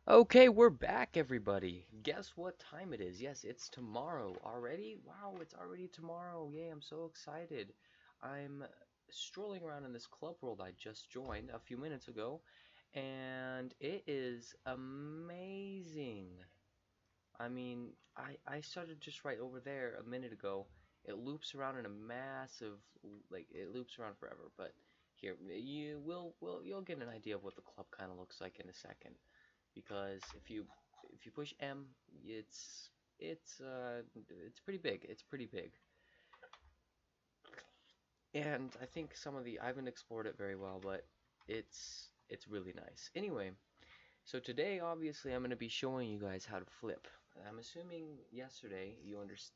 Okay, we're back, everybody. Guess what time it is? Yes, it's tomorrow already. Wow, it's already tomorrow. Yay, I'm so excited. I'm strolling around in this club world I just joined a few minutes ago, and it is amazing. I mean, I started just right over there a minute ago. It loops around in a massive, like, it loops around forever, but here, you'll get an idea of what the club kind of looks like in a second because if you push M, it's pretty big. It's pretty big, and I think some of the I haven't explored it very well, but it's really nice. Anyway, so today obviously I'm gonna be showing you guys how to flip. I'm assuming yesterday you understand.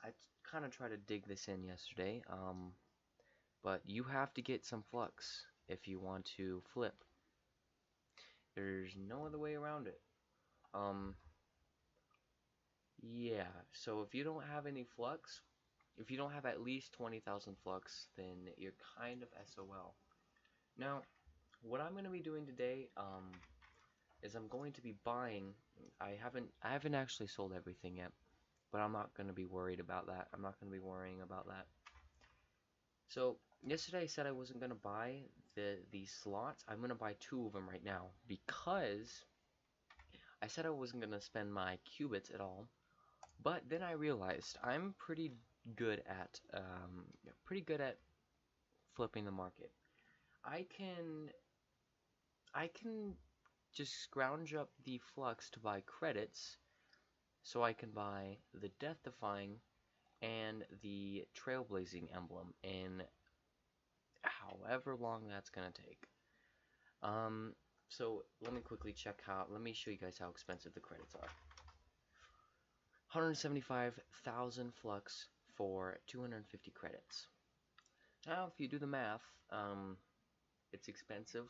I kind of tried to dig this in yesterday, but you have to get some flux if you want to flip. There's no other way around it. Um, yeah, so if you don't have any flux, if you don't have at least 20,000 flux, then you're kind of SOL. Now, what I'm going to be doing today is I'm going to be buying. I haven't actually sold everything yet, but I'm not going to be worried about that. I'm not going to be worrying about that. So yesterday I said I wasn't going to buy these slots. I'm going to buy two of them right now because I said I wasn't going to spend my qubits at all. But then I realized I'm pretty good at flipping the market. I can I can just scrounge up the flux to buy credits, so I can buy the Death Defying and the Trailblazing emblem in however long that's gonna take. Um, so let me quickly check how. Let me show you guys how expensive the credits are. 175,000 flux for 250 credits. Now, if you do the math, it's expensive.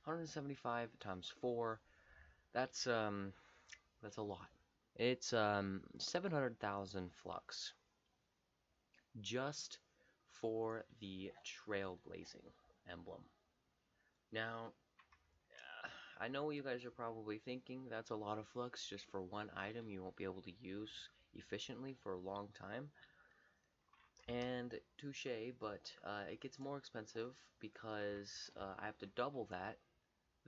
175 times 4, that's that's a lot. It's 700,000 flux just for the trailblazing emblem. Now, I know what you guys are probably thinking, that's a lot of flux just for one item you won't be able to use efficiently for a long time. And touche, but it gets more expensive because I have to double that.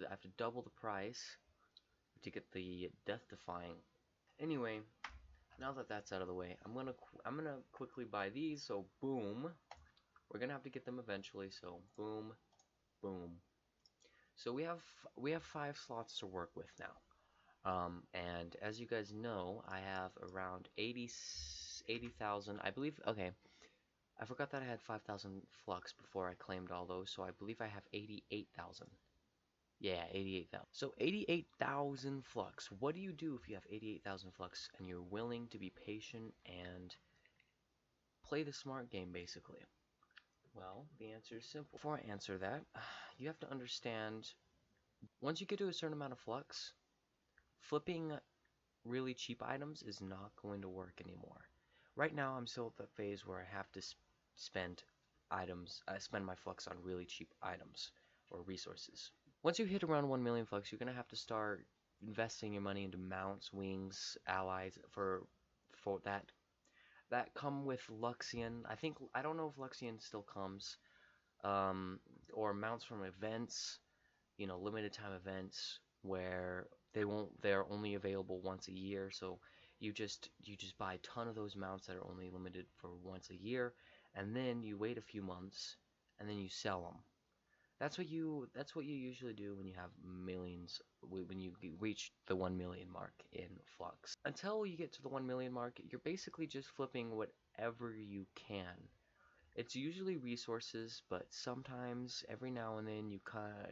I have to double the price to get the death defying. Anyway, now that that's out of the way, I'm gonna quickly buy these. So boom, we're gonna have to get them eventually. So boom, boom. So we have 5 slots to work with now. And as you guys know, I have around 80,000. I believe. Okay, I forgot that I had 5,000 flux before I claimed all those. So I believe I have 88,000. Yeah, 88,000. So 88,000 flux. What do you do if you have 88,000 flux and you're willing to be patient and play the smart game, basically? Well, the answer is simple. Before I answer that, you have to understand once you get to a certain amount of flux, flipping really cheap items is not going to work anymore. Right now, I'm still at the phase where I have to spend spend my flux on really cheap items or resources. Once you hit around 1 million flux, you're going to have to start investing your money into mounts, wings, allies for that come with Luxian. I don't know if Luxian still comes, um, or mounts from events, limited time events where they're only available once a year. So you just buy a ton of those mounts that are only limited for once a year, and then you wait a few months, and then you sell them. That's what you usually do when you have millions when you reach the 1 million mark in flux. Until you get to the 1 million mark, you're basically just flipping whatever you can. It's usually resources, but sometimes every now and then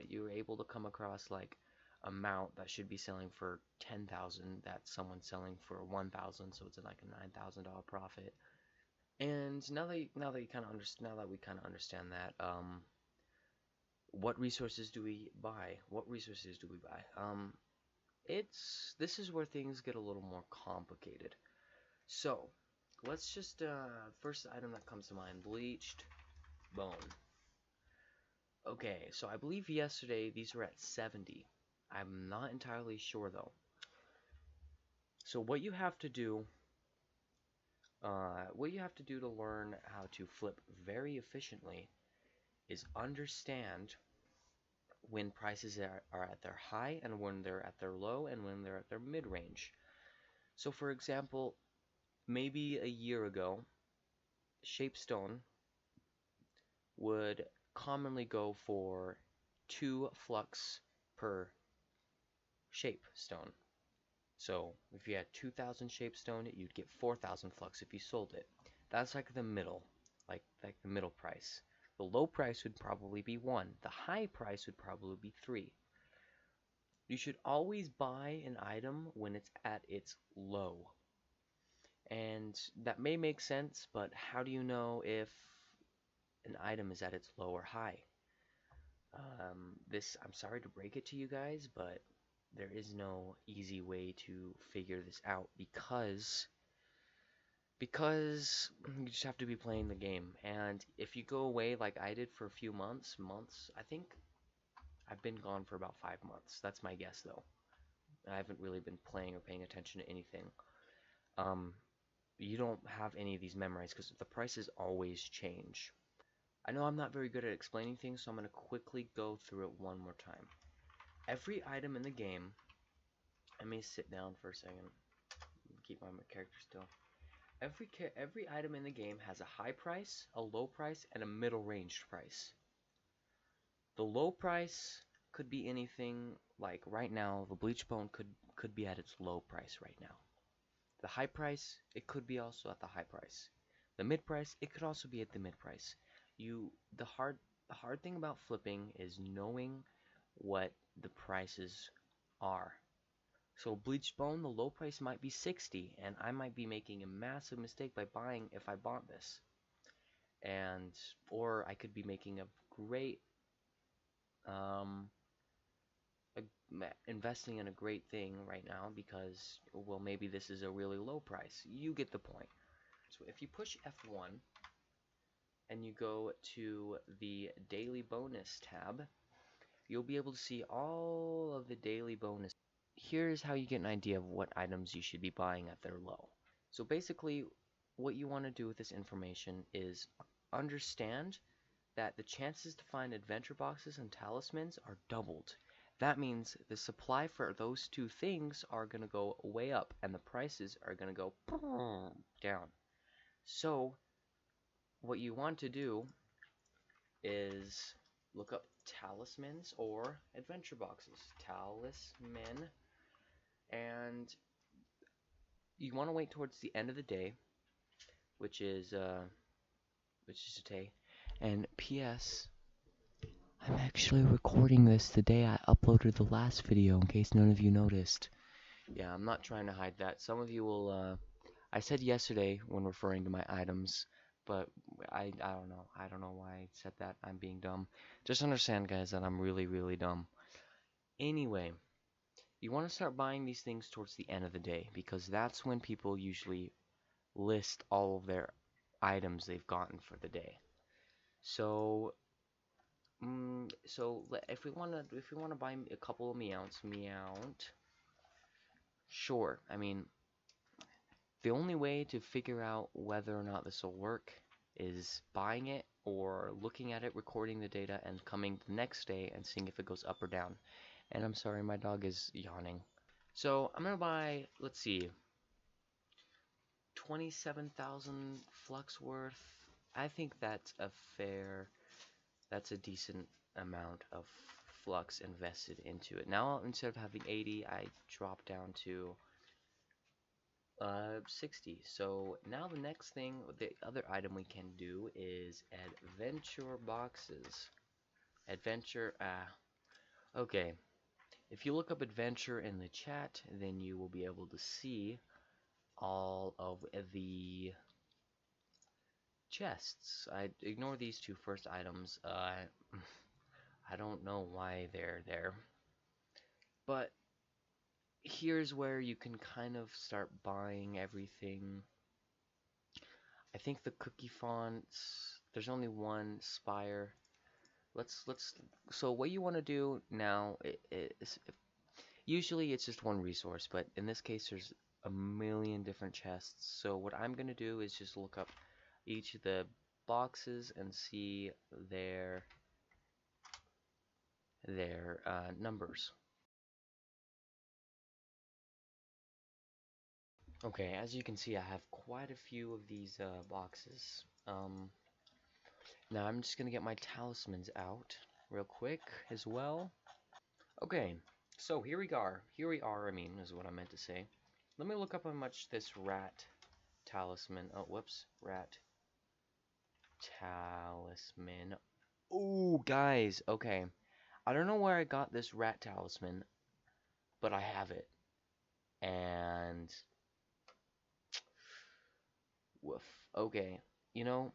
you're able to come across like a mount that should be selling for 10,000 that someone's selling for 1,000, so it's like a $9,000 profit. And now that you kind of understand now that we kind of understand that, what resources do we buy? What resources do we buy? This is where things get a little more complicated. So, let's just first item that comes to mind, bleached bone. Okay, so I believe yesterday these were at 70. I'm not entirely sure though. So what you have to do to learn how to flip very efficiently is understand when prices are at their high and when they're at their low and when they're at their mid-range. So for example, maybe a year ago, Shapestone would commonly go for 2 flux per shape stone. So if you had 2,000 shape stone, you'd get 4,000 flux if you sold it. That's like the middle, like the middle price. The low price would probably be 1. The high price would probably be 3. You should always buy an item when it's at its low. And that may make sense, but how do you know if an item is at its low or high? I'm sorry to break it to you guys, but there is no easy way to figure this out because you just have to be playing the game. And if you go away like I did for a few months, I think I've been gone for about 5 months. That's my guess though. I haven't really been playing or paying attention to anything. Um, you don't have any of these memorized because the prices always change. I know I'm not very good at explaining things, so I'm going to quickly go through it one more time. Every item in the game, let me sit down for a second, keep my character still. Every item in the game has a high price, a low price, and a middle ranged price. The low price could be anything, like right now, the bleach bone could be at its low price right now. The high price, it could be also at the high price. The mid price, it could also be at the mid price. The hard thing about flipping is knowing what the prices are. So bleached bone, the low price might be 60, and I might be making a massive mistake by buying if I bought this. And or I could be making a great um investing in a great thing right now because, well, maybe this is a really low price. You get the point. So if you push F1 and you go to the daily bonus tab, you'll be able to see all of the daily bonus. Here's how you get an idea of what items you should be buying at their low. So basically, what you want to do with this information is understand that the chances to find adventure boxes and talismans are doubled. That means the supply for those two things are going to go way up and the prices are going to go down. So what you want to do is look up talismans or adventure boxes. Talisman. And you want to wait towards the end of the day, which is today. And P.S. I'm actually recording this the day I uploaded the last video, in case none of you noticed. Yeah, I'm not trying to hide that. Some of you will, I said yesterday when referring to my items, but I don't know. I don't know why I said that. I'm being dumb. Just understand, guys, that I'm really, really dumb. Anyway, you want to start buying these things towards the end of the day, because that's when people usually list all of their items they've gotten for the day. So if we wanna buy a couple of meownt, sure. I mean, the only way to figure out whether or not this will work is buying it or looking at it, recording the data, and coming the next day and seeing if it goes up or down. And I'm sorry, my dog is yawning. So I'm gonna buy, let's see, 27,000 flux worth. I think that's a decent amount of flux invested into it. Now, instead of having 80, I drop down to 60. So now the next thing, the other item we can do is adventure boxes. Okay. If you look up adventure in the chat, then you will be able to see all of the chests. I ignore these two first items. I don't know why they're there. But here's where you can kind of start buying everything. I think the cookie fonts, there's only one spire. So what you want to do now is Usually it's just one resource, but in this case there's a million different chests. So what I'm gonna do is just look up each of the boxes and see their numbers. Okay, as you can see, I have quite a few of these boxes. Now I'm just gonna get my talismans out real quick as well. Okay, so here we are. Here we are, I mean, is what I meant to say. Let me look up how much this rat talisman. Oh, whoops, rat talisman. Oh, guys, okay. I don't know where I got this rat talisman, but I have it. And woof. Okay, you know,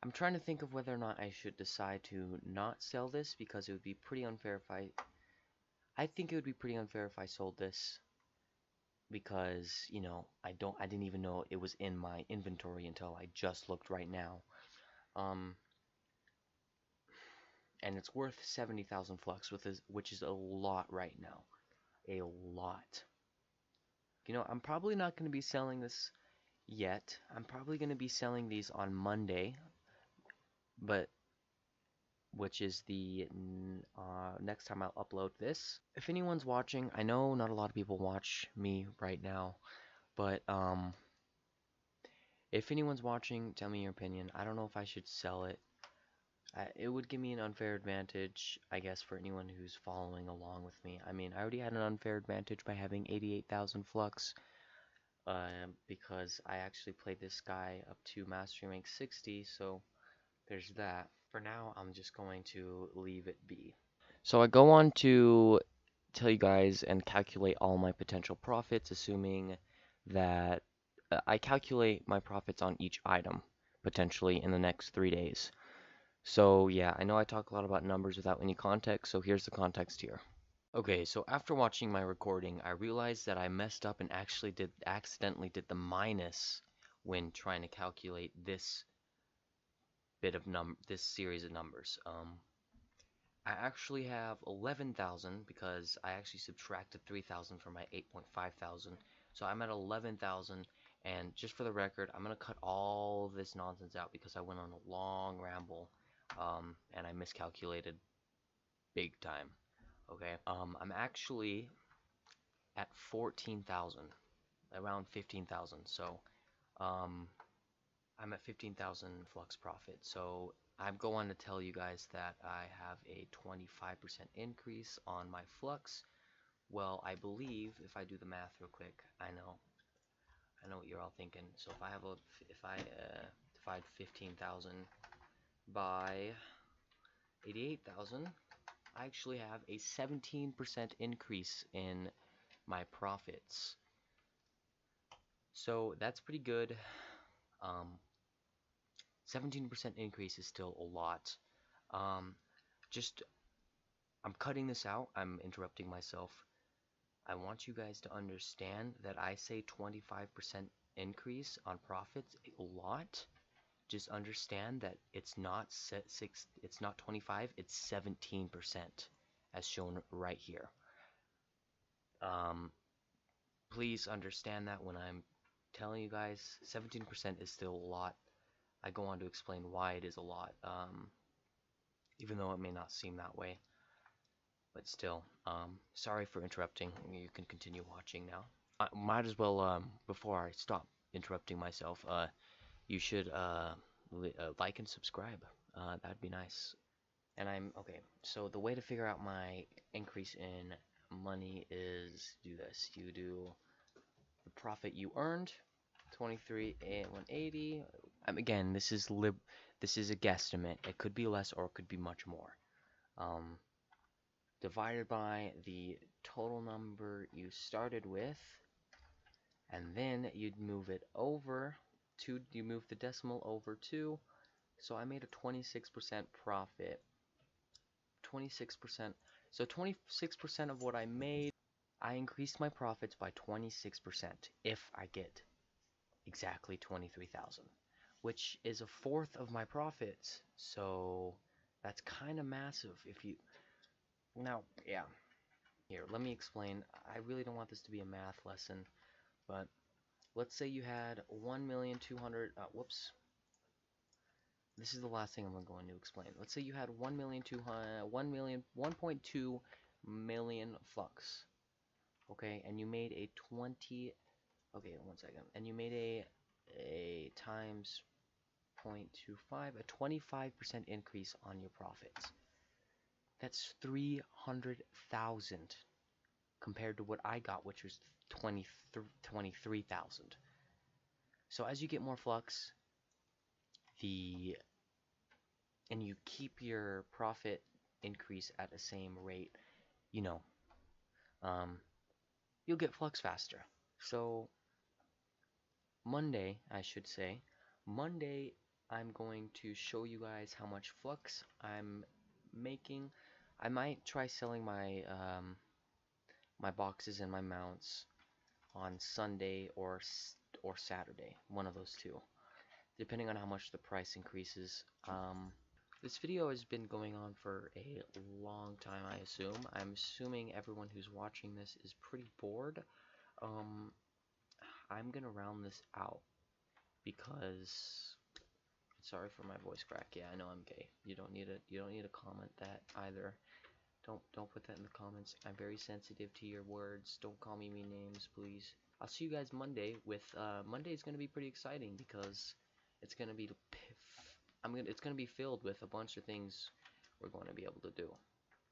I'm trying to think of whether or not I should decide to not sell this because it would be pretty unfair if I think it would be pretty unfair if I sold this because, you know, I didn't even know it was in my inventory until I just looked right now. Um, and it's worth 70,000 flux, which is a lot right now. A lot. You know, I'm probably not going to be selling this yet. I'm probably going to be selling these on Monday, but which is the next time I'll upload this. If anyone's watching, I know not a lot of people watch me right now, but if anyone's watching, tell me your opinion. I don't know if I should sell it. It would give me an unfair advantage, I guess, for anyone who's following along with me. I mean, I already had an unfair advantage by having 88,000 flux, because I actually played this guy up to Mastery Rank 60, so there's that. For now, I'm just going to leave it be. So I go on to tell you guys and calculate all my potential profits, assuming that I calculate my profits on each item, potentially in the next 3 days. So yeah, I know I talk a lot about numbers without any context, so here's the context here. Okay, so after watching my recording, I realized that I messed up and actually accidentally did the minus when trying to calculate this series of numbers. I actually have 11,000 because I actually subtracted 3,000 from my 8.5 thousand. So I'm at 11,000, and just for the record, I'm gonna cut all this nonsense out because I went on a long ramble, and I miscalculated big time. Okay, I'm actually at 14,000, around 15,000. So, um, I'm at 15,000 flux profit. So I'm going to tell you guys that I have a 25% increase on my flux. Well, I believe if I do the math real quick, I know what you're all thinking. So if I divide 15,000 by 88,000, I actually have a 17% increase in my profits. So that's pretty good. 17% increase is still a lot. Um, just, I'm cutting this out. I'm interrupting myself. I want you guys to understand that I say 25% increase on profits a lot. Just understand that it's not it's not 25, it's 17%, as shown right here. Um, please understand that when I'm telling you guys, 17% is still a lot. I go on to explain why it is a lot, even though it may not seem that way. But still, sorry for interrupting. You can continue watching now. I might as well, before I stop interrupting myself, you should like and subscribe. That'd be nice. And okay. So the way to figure out my increase in money is do this. You do the profit you earned, 23 and 180. Again, this is a guesstimate. It could be less or it could be much more. Divided by the total number you started with, and then you'd move it over to, you move the decimal over to, so I made a 26% profit. 26%, so 26% of what I made, I increased my profits by 26% if I get exactly 23,000, which is a fourth of my profits, so that's kind of massive. If you Now, yeah. Here, let me explain. I really don't want this to be a math lesson, but let's say you had 1,200,000. Whoops. This is the last thing I'm going to explain. Let's say you had 1,200,000, 1.2 million flux. Okay, and you made a 20. Okay, 1 second. And you made a times 0.25, a 25% increase on your profits. That's 300,000 compared to what I got, which was 23,000. So as you get more flux, the and you keep your profit increase at the same rate, you know, um, you'll get flux faster. So Monday, I should say, Monday, I'm going to show you guys how much flux I'm making. I might try selling my boxes and my mounts on Sunday or Saturday, one of those two, depending on how much the price increases. This video has been going on for a long time, I assume. I'm assuming everyone who's watching this is pretty bored. Um, I'm gonna round this out because sorry for my voice crack. Yeah, I know I'm gay. You don't need to comment that either. Don't put that in the comments. I'm very sensitive to your words. Don't call me mean names, please. I'll see you guys Monday with Monday's gonna be pretty exciting because it's gonna be it's gonna be filled with a bunch of things we're going to be able to do,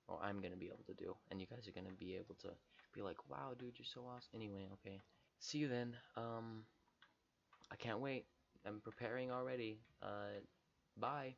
or I'm gonna be able to do, and you guys are gonna be able to be like, wow, dude, you're so awesome. Anyway, okay. See you then. I can't wait. I'm preparing already. Bye.